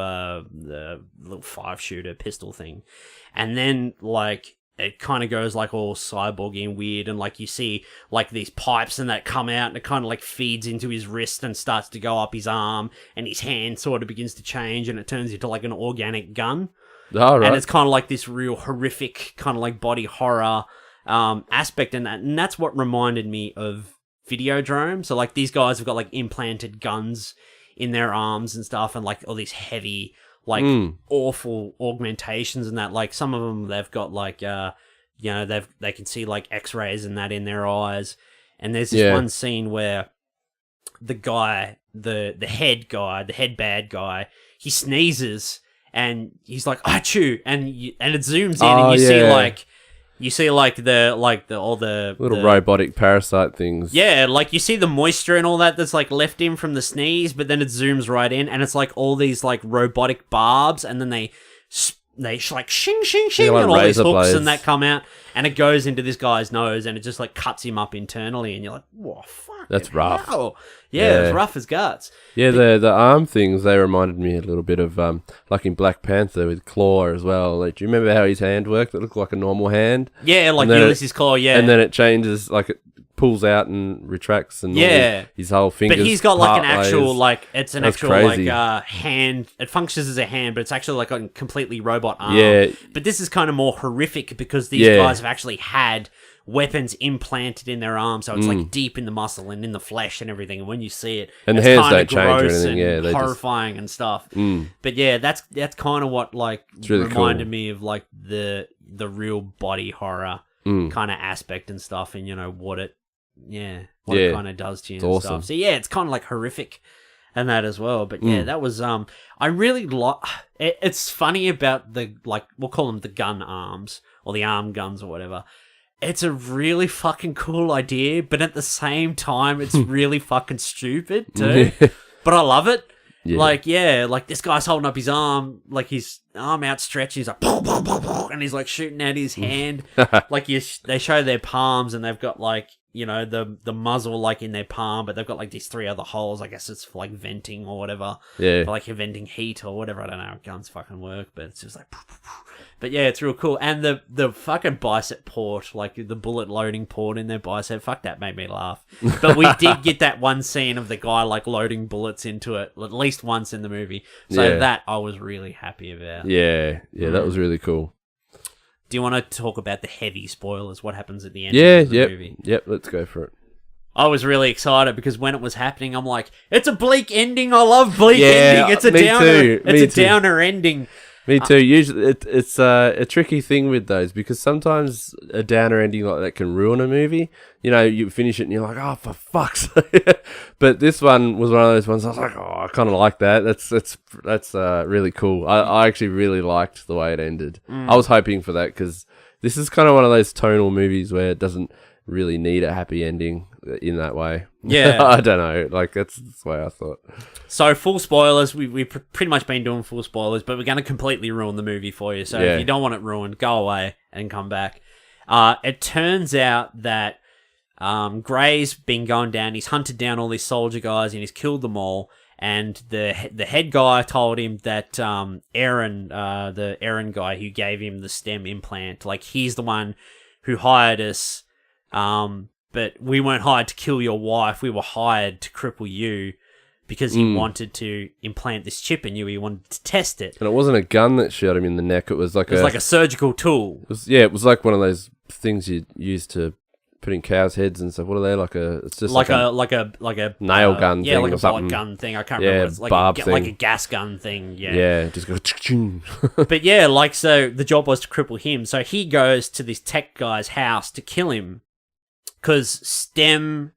5-shooter pistol thing, and then like it kind of goes like all cyborgy and weird, and like you see like these pipes and that come out, and it kind of like feeds into his wrist and starts to go up his arm, and his hand sort of begins to change, and it turns into like an organic gun. Oh, right. And it's kind of like this real horrific kind of like body horror aspect in that, and that's what reminded me of Videodrome. So like these guys have got like implanted guns in their arms and stuff, and like all these heavy like awful augmentations and that. Like some of them they've got like they can see like x-rays and that in their eyes. And there's this one scene where the guy, the head bad guy, he sneezes and he's like achoo, and it zooms in and you see like you see like all the little robotic parasite things. Yeah, like you see the moisture and all that that's like left in from the sneeze, but then it zooms right in and it's like all these like robotic barbs, and then they like shing shing shing, like and all these hooks blades and that come out, and it goes into this guy's nose and it just like cuts him up internally, and you're like, whoa, fuck, that's rough. Hell. Yeah, it's rough as guts. Yeah, the arm things, they reminded me a little bit of like in Black Panther with Claw as well. Like, do you remember how his hand worked? It looked like a normal hand. Yeah, like Ulysses Claw. Yeah, and then it changes, like it pulls out and retracts, and his whole fingers. But he's got like an actual layers. like it's an That's actual crazy. like hand. It functions as a hand, but it's actually like a completely robot arm. Yeah. But this is kind of more horrific because these guys have actually had weapons implanted in their arm, so it's like deep in the muscle and in the flesh and everything. And when you see it, and it's the hands kinda don't change or gross anything. and Yeah, they horrifying and stuff. But yeah, that's kind of what like really reminded cool. me of like the real body horror kind of aspect and stuff, and what it kind of does to you and awesome. stuff. So yeah, it's kind of like horrific and that as well. But yeah, that was I really it's funny about the, like, we'll call them the gun arms or the arm guns or whatever. It's a really fucking cool idea, but at the same time, it's really fucking stupid too. But I love it. Yeah. Like this guy's holding up his arm, like his arm outstretched. He's like, and he's like shooting at his hand. Like they show their palms, and they've got like the muzzle like in their palm, but they've got like these 3 other holes. I guess it's for like venting or whatever. Yeah, for like venting heat or whatever. I don't know how guns fucking work, but it's just like. But yeah, it's real cool. And the fucking bicep port, like the bullet loading port in their bicep, fuck, that made me laugh. But we did get that one scene of the guy like loading bullets into it at least once in the movie. So that I was really happy about. Yeah, that was really cool. Do you want to talk about the heavy spoilers? What happens at the end of the movie? Yep, let's go for it. I was really excited because when it was happening, I'm like, it's a bleak ending. I love bleak ending. It's a downer. It's a downer ending. Me too. Usually, it's a tricky thing with those because sometimes a downer ending like that can ruin a movie. You know, you finish it and you're like, oh, for fuck's sake. But this one was one of those ones I was like, oh, I kind of like that. That's really cool. I actually really liked the way it ended. I was hoping for that because this is kind of one of those tonal movies where it doesn't really need a happy ending in that way. Yeah. I don't know. Like, that's the way I thought. So, full spoilers. We've pretty much been doing full spoilers, but we're going to completely ruin the movie for you. So, if you don't want it ruined, go away and come back. It turns out that Gray's been going down. He's hunted down all these soldier guys and he's killed them all. And the head guy told him that Aaron, the Aaron guy who gave him the stem implant, like, he's the one who hired us. But we weren't hired to kill your wife. We were hired to cripple you because he wanted to implant this chip in you. He wanted to test it. And it wasn't a gun that shot him in the neck. It was like a surgical tool. It was like one of those things you use to put in cows' heads and stuff. What are they? It's just like a nail gun. Yeah, thing like or a something. bullet gun thing. I can't remember. It's like like a gas gun thing. Yeah. Yeah, just go. But yeah, so the job was to cripple him. So he goes to this tech guy's house to kill him. Because STEM,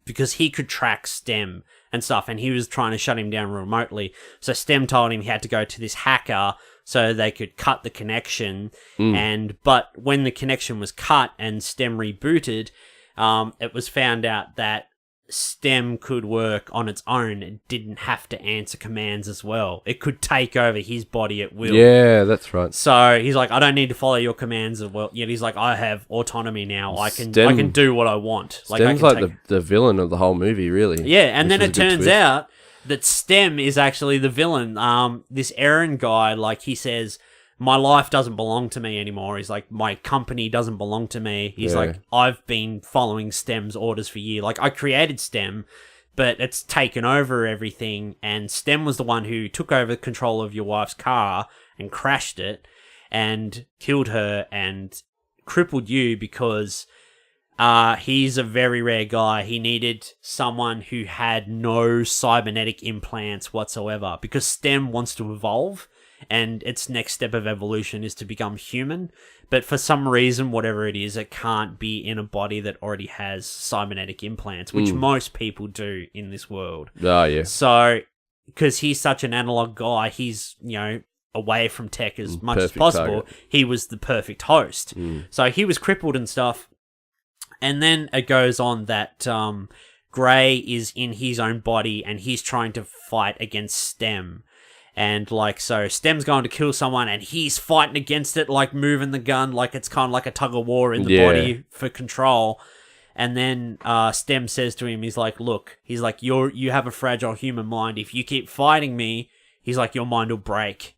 because he could track STEM and stuff, and he was trying to shut him down remotely. So STEM told him he had to go to this hacker so they could cut the connection. But when the connection was cut and STEM rebooted, it was found out that STEM could work on its own. It didn't have to answer commands as well. It could take over his body at will. Yeah, that's right. So he's like, I don't need to follow your commands as well. Yet he's like, I have autonomy now. I can do what I want. STEM's like the villain of the whole movie, really. Yeah, and then it turns out that STEM is actually the villain. This Aaron guy, like, he says, my life doesn't belong to me anymore. He's like, my company doesn't belong to me. He's like, I've been following STEM's orders for years. Like, I created STEM, but it's taken over everything. And STEM was the one who took over control of your wife's car and crashed it and killed her and crippled you because he's a very rare guy. He needed someone who had no cybernetic implants whatsoever because STEM wants to evolve. And its next step of evolution is to become human. But for some reason, whatever it is, it can't be in a body that already has cybernetic implants, which most people do in this world. Oh, yeah. So, because he's such an analog guy, he's, away from tech as much as possible. Target. He was the perfect host. So he was crippled and stuff. And then it goes on that Gray is in his own body and he's trying to fight against STEM. And, so STEM's going to kill someone and he's fighting against it, like, moving the gun, like it's kind of like a tug-of-war in the body for control. And then STEM says to him, he's like, look, he's like, you have a fragile human mind. If you keep fighting me, he's like, your mind will break.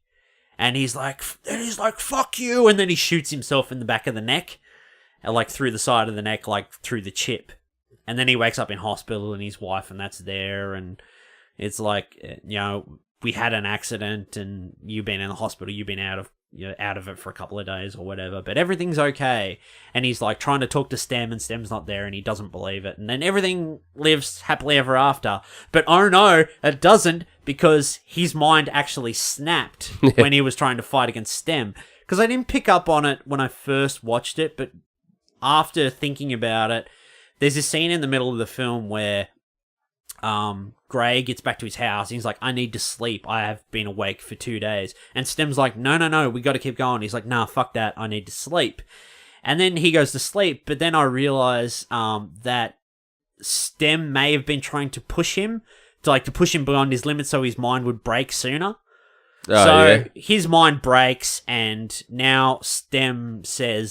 And he's like, fuck you. And then he shoots himself in the back of the neck, like, through the side of the neck, like, through the chip. And then he wakes up in hospital and his wife and that's there. And it's like, we had an accident and you've been in the hospital, you've been out of it for a couple of days or whatever, but everything's okay. And he's like trying to talk to STEM and STEM's not there and he doesn't believe it. And then everything lives happily ever after. But oh no, it doesn't, because his mind actually snapped when he was trying to fight against STEM. Because I didn't pick up on it when I first watched it, but after thinking about it, there's a scene in the middle of the film where Gray gets back to his house and he's like, I need to sleep. I have been awake for 2 days. And STEM's like, no, we got to keep going. He's like, nah, fuck that. I need to sleep. And then he goes to sleep. But then I realize that STEM may have been trying to push him beyond his limits so his mind would break sooner. His mind breaks and now STEM's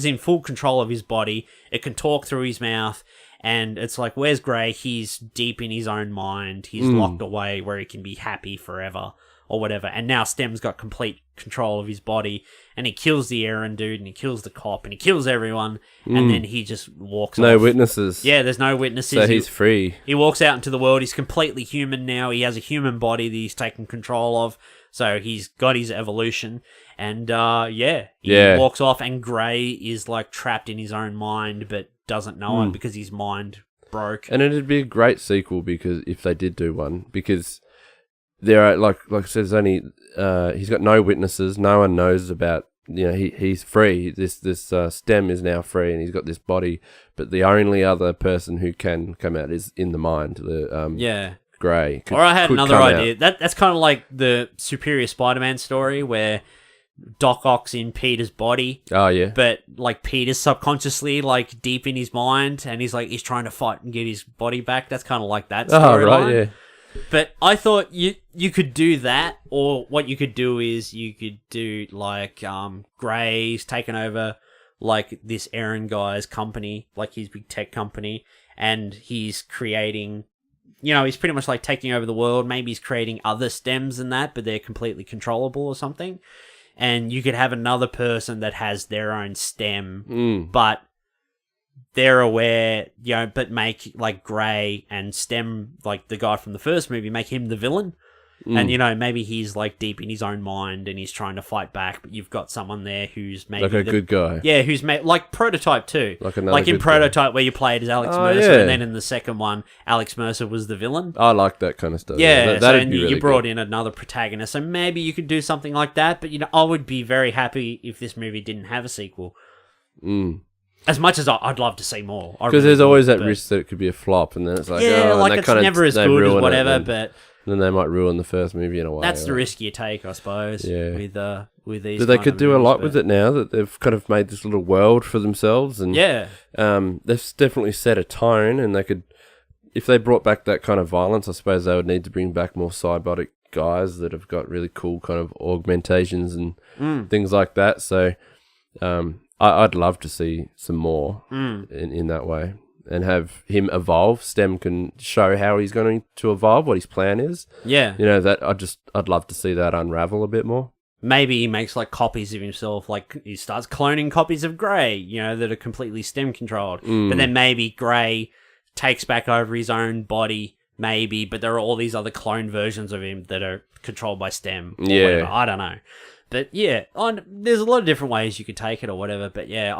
in full control of his body. It can talk through his mouth. And it's like, where's Grey? He's deep in his own mind. He's locked away where he can be happy forever or whatever. And now Stem's got complete control of his body, and he kills the Aaron dude, and he kills the cop, and he kills everyone, and then he just walks off. No witnesses. Yeah, there's no witnesses. So he's free. He walks out into the world. He's completely human now. He has a human body that he's taken control of. So he's got his evolution. And, he walks off, and Grey is, like, trapped in his own mind, but doesn't know it because his mind broke. And it'd be a great sequel because if they did do one, because there are, like I said, there's only, he's got no witnesses. No one knows about, he's free. This Stem is now free, and he's got this body, but the only other person who can come out is in the mind. Grey. Or I had another idea. That's kind of like the Superior Spider-Man story where Doc Ock's in Peter's body. Oh, yeah. But, like, Peter's subconsciously, like, deep in his mind, and he's trying to fight and get his body back. That's kind of like that storyline. Oh, right, yeah. But I thought you could do that, or what you could do is you could do, like, Grey's taken over, like, this Aaron guy's company, like his big tech company, and he's creating... he's pretty much like taking over the world. Maybe he's creating other stems than that, but they're completely controllable or something. And you could have another person that has their own stem, but they're aware, but make like Grey and Stem, like the guy from the first movie, make him the villain. And, maybe he's like deep in his own mind and he's trying to fight back, but you've got someone there who's maybe... Like a good guy. Yeah, who's made... Like Prototype too. Like in Prototype where you played as Alex Mercer, and then in the second one, Alex Mercer was the villain. I like that kind of stuff. Yeah, that'd be really you brought in another protagonist, so maybe you could do something like that, but, I would be very happy if this movie didn't have a sequel. As much as I'd love to see more. Because there's always that risk that it could be a flop, and then it's like... it's never as good as whatever, but... Then they might ruin the first movie in a way. That's the risk you take, I suppose. Yeah. With these. But they could do a lot with it now that they've kind of made this little world for themselves, and they've definitely set a tone. And they could, if they brought back that kind of violence, I suppose they would need to bring back more cybotic guys that have got really cool kind of augmentations and things like that. So, I'd love to see some more in that way. And have him evolve. Stem can show how he's going to evolve, what his plan is. Yeah. I'd love to see that unravel a bit more. Maybe he makes like copies of himself, like he starts cloning copies of Grey, that are completely Stem controlled. But then maybe Grey takes back over his own body, maybe, but there are all these other clone versions of him that are controlled by Stem. Or whatever. I don't know. But yeah, there's a lot of different ways you could take it or whatever. But yeah,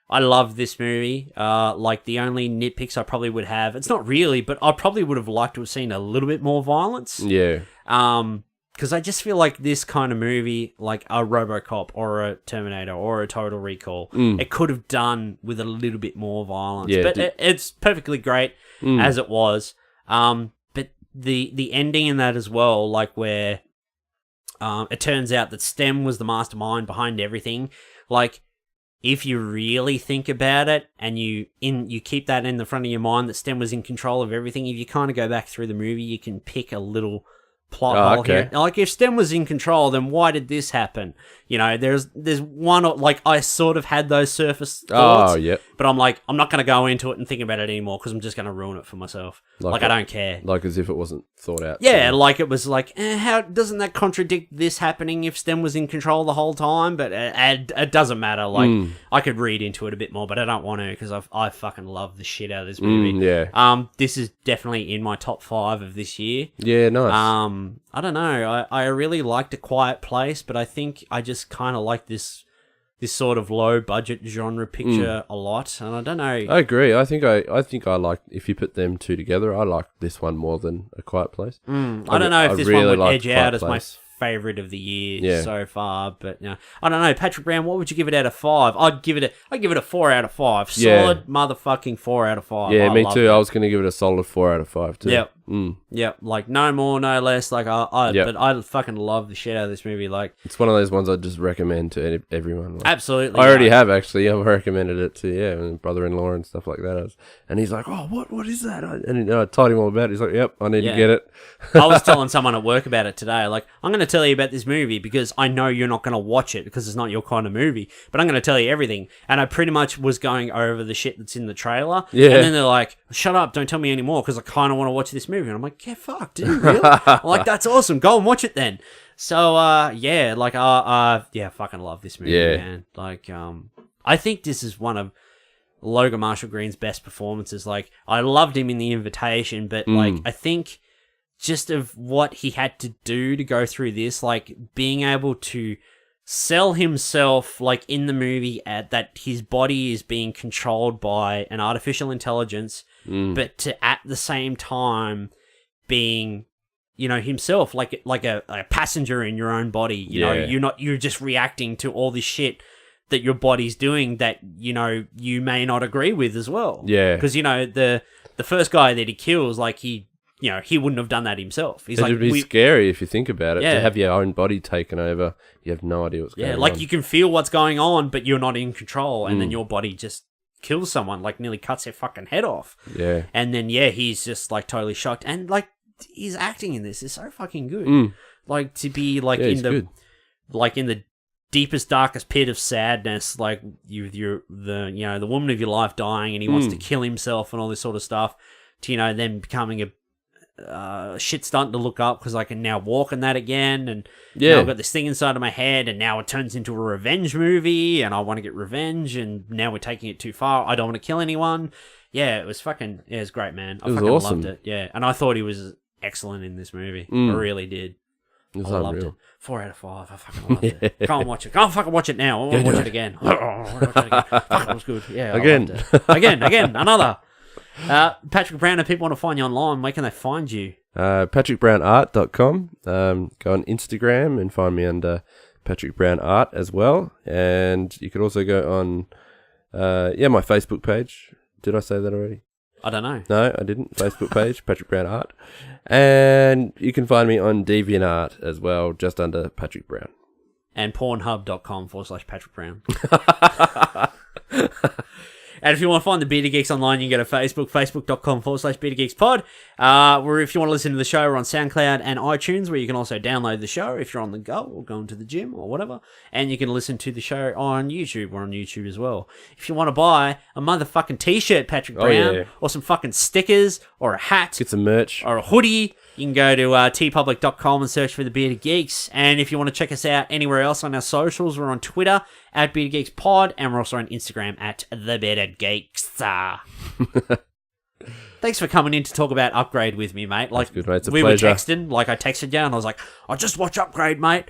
I love this movie. Like, the only nitpicks I probably would have... It's not really, but I probably would have liked to have seen a little bit more violence. Yeah. Because I just feel like this kind of movie, like a RoboCop or a Terminator or a Total Recall, it could have done with a little bit more violence. Yeah, but it's perfectly great as it was. But the ending in that as well, like where it turns out that Stem was the mastermind behind everything, like... If you really think about it and you keep that in the front of your mind that Stem was in control of everything, if you kind of go back through the movie, you can pick a little plot hole here. Like, if Stem was in control, then why did this happen? There's one, like, I sort of had those surface thoughts, but I'm like, I'm not going to go into it and think about it anymore because I'm just going to ruin it for myself. Like I don't care. Like as if it wasn't thought out. Yeah, like it was like, how doesn't that contradict this happening if Stem was in control the whole time? But it doesn't matter. Like, I could read into it a bit more, but I don't want to because I fucking love the shit out of this movie. This is definitely in my top 5 of this year. Yeah, nice. I don't know. I really liked A Quiet Place, but I think I just kind of like this sort of low budget genre picture a lot, and I don't know. I agree. I think I like, if you put them two together, I like this one more than A Quiet Place. I don't know if this one would edge out as my favorite of the year so far, but I don't know. Patrick Brown, what would you give it out of 5? I'd give it a 4 out of 5. Solid motherfucking 4 out of 5. Yeah, me too. I was going to give it a solid 4 out of 5 too. Yep. Yeah, like no more, no less. Like but I fucking love the shit out of this movie. Like it's one of those ones I just recommend to everyone. Like, absolutely, I already have actually. I've recommended it to my brother-in-law and stuff like that. And he's like, "Oh, what is that?" And I told him all about it. He's like, "Yep, I need to get it." I was telling someone at work about it today. Like, I'm going to tell you about this movie because I know you're not going to watch it because it's not your kind of movie. But I'm going to tell you everything. And I pretty much was going over the shit that's in the trailer. Yeah. And then they're like, "Shut up! Don't tell me anymore because I kind of want to watch this movie." And I'm like, "Yeah, fuck, dude, really?" I'm like, "That's awesome. Go and watch it then." So, fucking love this movie, man. Like, I think this is one of Logan Marshall Green's best performances. Like, I loved him in The Invitation, but like, I think just of what he had to do to go through this, like being able to sell himself, like in the movie, at that his body is being controlled by an artificial intelligence, but to at the same time being, you know, himself, like a passenger in your own body. You know, you're just reacting to all this shit that your body's doing that, you know, you may not agree with as well. Yeah. Because, you know, the first guy that he kills, like he wouldn't have done that himself. He's It'd be scary if you think about it. To have your own body taken over, you have no idea what's going on. Yeah, like you can feel what's going on, but you're not in control, and then your body just kills someone, like nearly cuts their fucking head off. Yeah. And then, he's just like totally shocked. And like his acting in this is so fucking good. Like to be like in the deepest, darkest pit of sadness, like the woman of your life dying, and he wants to kill himself and all this sort of stuff, to, you know, then becoming a shit starting to look up because I can now walk in that again, and now I've got this thing inside of my head, and now it turns into a revenge movie, and I want to get revenge, and now we're taking it too far. I don't want to kill anyone. Yeah, it was great, man. I fucking awesome. loved it. Yeah, and I thought he was excellent in this movie. I really did. It was I loved unreal. it. 4 out of 5. I fucking loved it. Go and watch it. Go and fucking watch it now. I want to watch it again. Fuck, it was good. Yeah, Again. Again, another. Patrick Brown, if people want to find you online, where can they find you? PatrickBrownArt.com. Go on Instagram and find me under Patrick Brown Art as well. And you could also go on, my Facebook page. Did I say that already? I don't know. No, I didn't. Facebook page, Patrick Brown Art. And you can find me on DeviantArt as well, just under Patrick Brown. And pornhub.com/Patrick Brown. And if you want to find the Bearded Geeks online, you can go to Facebook, facebook.com/Bearded Geeks Pod. Where if you want to listen to the show, we're on SoundCloud and iTunes, where you can also download the show if you're on the go or going to the gym or whatever. And you can listen to the show on YouTube. We're on YouTube as well. If you want to buy a motherfucking t-shirt, Patrick Brown, or some fucking stickers, or a hat, get some merch, or a hoodie, you can go to tpublic.com and search for the Bearded Geeks. And if you want to check us out anywhere else on our socials, we're on Twitter at Bearded Geeks Pod, and we're also on Instagram at The Bearded Geeks. Thanks for coming in to talk about Upgrade with me, mate. Like, good, mate. It's a we pleasure. were texting, like I texted you, and I was like, I just watched Upgrade, mate.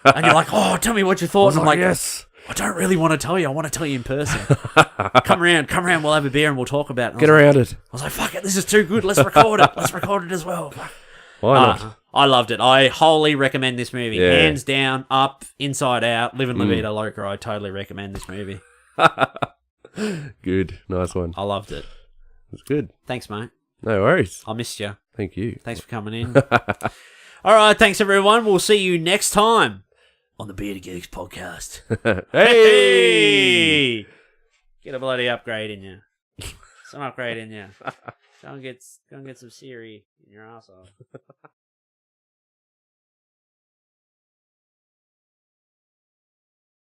And you're like, oh, tell me what you thought. And I'm like, yes. I don't really want to tell you. I want to tell you in person. Come around. We'll have a beer and we'll talk about it. Get around it. I was like, fuck it, this is too good. Let's record it. Let's record it as well. Why not? I loved it. I wholly recommend this movie. Yeah. Hands down, up, inside out, live in La Vida Loca. I totally recommend this movie. Good. Nice one. I loved it. It's good. Thanks, mate. No worries. I missed you. Thank you. Thanks for coming in. All right, thanks, everyone. We'll see you next time on the Bearded Geeks Podcast. Hey! Get a bloody upgrade in you. Some upgrade in you. Go and get some Siri in your arsehole.